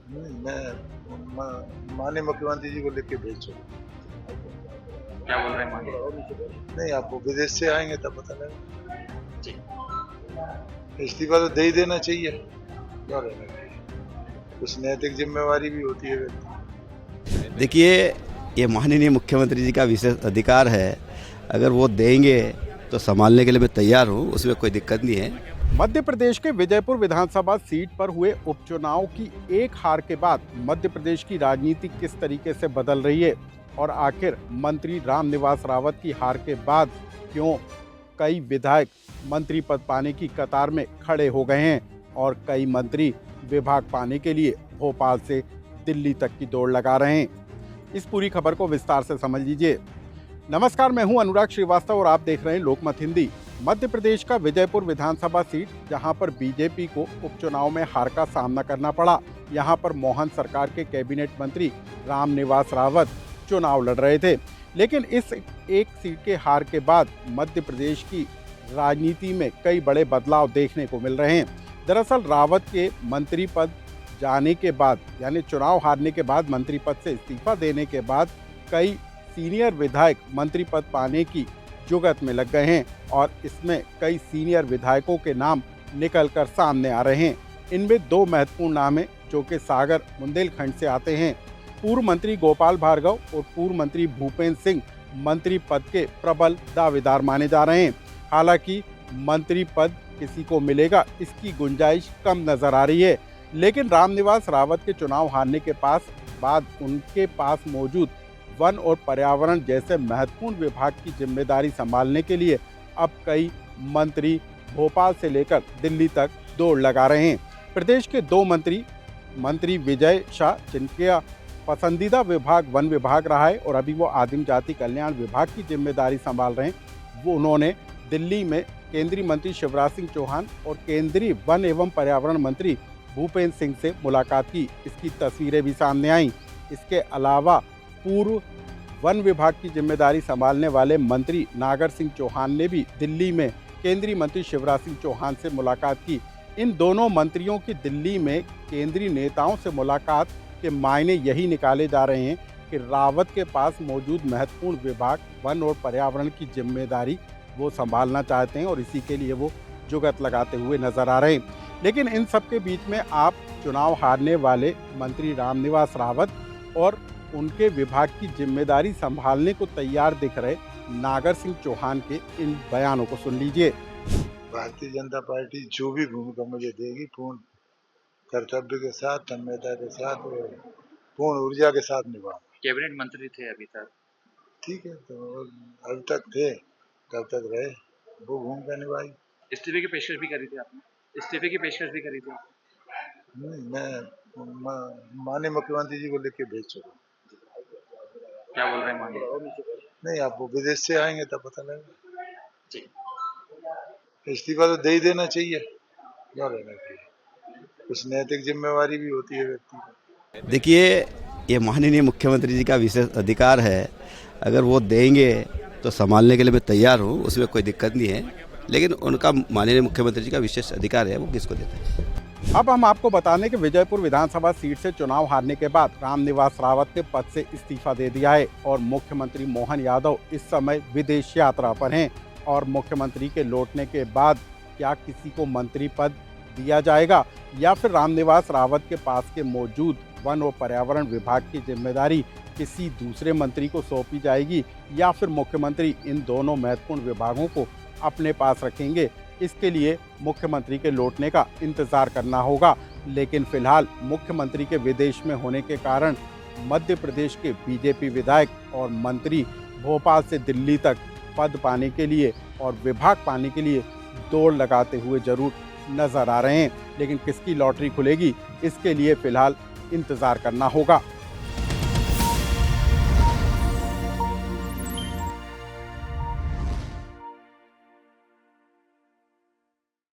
नहीं, माननीय मुख्यमंत्री जी को लिख के भेज चुका। क्या बोल रहे हैं माननीय? नहीं, आप वो विदेश से आएंगे तब पता लगेगा। जी। इस्तीफा तो दे ही देना चाहिए, क्यों रहना चाहिए? कुछ नैतिक जिम्मेवारी भी होती है व्यक्ति। देखिए, ये माननीय मुख्यमंत्री जी का विशेष अधिकार है। अगर वो देंगे तो संभालने के लिए मैं तैयार हूँ, उसमें कोई दिक्कत नहीं है। मध्य प्रदेश के विजयपुर विधानसभा सीट पर हुए उपचुनाव की एक हार के बाद मध्य प्रदेश की राजनीति किस तरीके से बदल रही है और आखिर मंत्री रामनिवास रावत की हार के बाद क्यों कई विधायक मंत्री पद पाने की कतार में खड़े हो गए हैं और कई मंत्री विभाग पाने के लिए भोपाल से दिल्ली तक की दौड़ लगा रहे हैं। इस पूरी खबर को विस्तार से समझ लीजिए। नमस्कार, मैं हूं अनुराग श्रीवास्तव और आप देख रहे हैं लोकमत हिंदी। मध्य प्रदेश का विजयपुर विधानसभा सीट, जहां पर बीजेपी को उपचुनाव में हार का सामना करना पड़ा, यहां पर मोहन सरकार के कैबिनेट मंत्री रामनिवास रावत चुनाव लड़ रहे थे। लेकिन इस एक सीट के हार के बाद मध्य प्रदेश की राजनीति में कई बड़े बदलाव देखने को मिल रहे हैं। दरअसल रावत के मंत्री पद जाने के बाद, यानी चुनाव हारने के बाद मंत्री पद से इस्तीफा देने के बाद कई सीनियर विधायक मंत्री पद पाने की जुगत में लग गए हैं और इसमें कई सीनियर विधायकों के नाम निकलकर सामने आ रहे हैं। इनमें दो महत्वपूर्ण नाम हैं जो कि सागर बुंदेलखंड से आते हैं। पूर्व मंत्री गोपाल भार्गव और पूर्व मंत्री भूपेंद्र सिंह मंत्री पद के प्रबल दावेदार माने जा रहे हैं। हालांकि मंत्री पद किसी को मिलेगा, इसकी गुंजाइश कम नजर आ रही है। लेकिन रामनिवास रावत के चुनाव हारने के बाद उनके पास मौजूद वन और पर्यावरण जैसे महत्वपूर्ण विभाग की जिम्मेदारी संभालने के लिए अब कई मंत्री भोपाल से लेकर दिल्ली तक दौड़ लगा रहे हैं। प्रदेश के दो मंत्री विजय शाह, जिनका पसंदीदा विभाग वन विभाग रहा है और अभी वो आदिम जाति कल्याण विभाग की जिम्मेदारी संभाल रहे हैं, वो उन्होंने दिल्ली में केंद्रीय मंत्री शिवराज सिंह चौहान और केंद्रीय वन एवं पर्यावरण मंत्री भूपेंद्र सिंह से मुलाकात की। इसकी तस्वीरें भी सामने आईं। इसके अलावा पूर्व वन विभाग की जिम्मेदारी संभालने वाले मंत्री नागर सिंह चौहान ने भी दिल्ली में केंद्रीय मंत्री शिवराज सिंह चौहान से मुलाकात की। इन दोनों मंत्रियों की दिल्ली में केंद्रीय नेताओं से मुलाकात के मायने यही निकाले जा रहे हैं कि रावत के पास मौजूद महत्वपूर्ण विभाग वन और पर्यावरण की जिम्मेदारी वो संभालना चाहते हैं और इसी के लिए वो जुगत लगाते हुए नजर आ रहे हैं। लेकिन इन सब के बीच में आप चुनाव हारने वाले मंत्री रामनिवास रावत और उनके विभाग की जिम्मेदारी संभालने को तैयार दिख रहे नागर सिंह चौहान के इन बयानों को सुन लीजिए। भारतीय जनता पार्टी जो भी भूमिका मुझे देगी, पूर्ण कर्तव्य के साथ, तन्मयता के साथ और पूर्ण ऊर्जा के साथ निभाऊंगा। कैबिनेट मंत्री थे अभी तक। ठीक है, तो अब तक थे, कब तक रहे, वो भूमिका निभाई। इस्तीफे की पेशकश भी करी थी आपने? इस्तीफे की पेशकश भी करी थी? नहीं, मैं माननीय मुख्यमंत्री जी को लिख के भेज चुका। क्या बोल रहे हैं माननीय? नहीं, आप वो विदेश से आएंगे तब पता लगेगा। जी। इस्तीफा तो दे ही देना चाहिए, क्यों रहना चाहिए? कुछ नैतिक जिम्मेवारी भी होती है व्यक्ति को। देखिए, ये माननीय मुख्यमंत्री जी का विशेष अधिकार है। अगर वो देंगे तो संभालने के लिए मैं तैयार हूँ, उसमें कोई दिक्कत नहीं है। लेकिन उनका माननीय मुख्यमंत्री जी का विशेष अधिकार है, वो किसको देते हैं। अब हम आपको बता दें कि विजयपुर विधानसभा सीट से चुनाव हारने के बाद रामनिवास रावत ने पद से इस्तीफा दे दिया है और मुख्यमंत्री मोहन यादव इस समय विदेश यात्रा पर हैं और मुख्यमंत्री के लौटने के बाद क्या किसी को मंत्री पद दिया जाएगा या फिर रामनिवास रावत के पास के मौजूद वन और पर्यावरण विभाग की जिम्मेदारी किसी दूसरे मंत्री को सौंपी जाएगी या फिर मुख्यमंत्री इन दोनों महत्वपूर्ण विभागों को अपने पास रखेंगे। इसके लिए मुख्यमंत्री के लौटने का इंतजार करना होगा। लेकिन फिलहाल मुख्यमंत्री के विदेश में होने के कारण मध्य प्रदेश के बीजेपी विधायक और मंत्री भोपाल से दिल्ली तक पद पाने के लिए और विभाग पाने के लिए दौड़ लगाते हुए जरूर नजर आ रहे हैं। लेकिन किसकी लॉटरी खुलेगी, इसके लिए फिलहाल इंतजार करना होगा।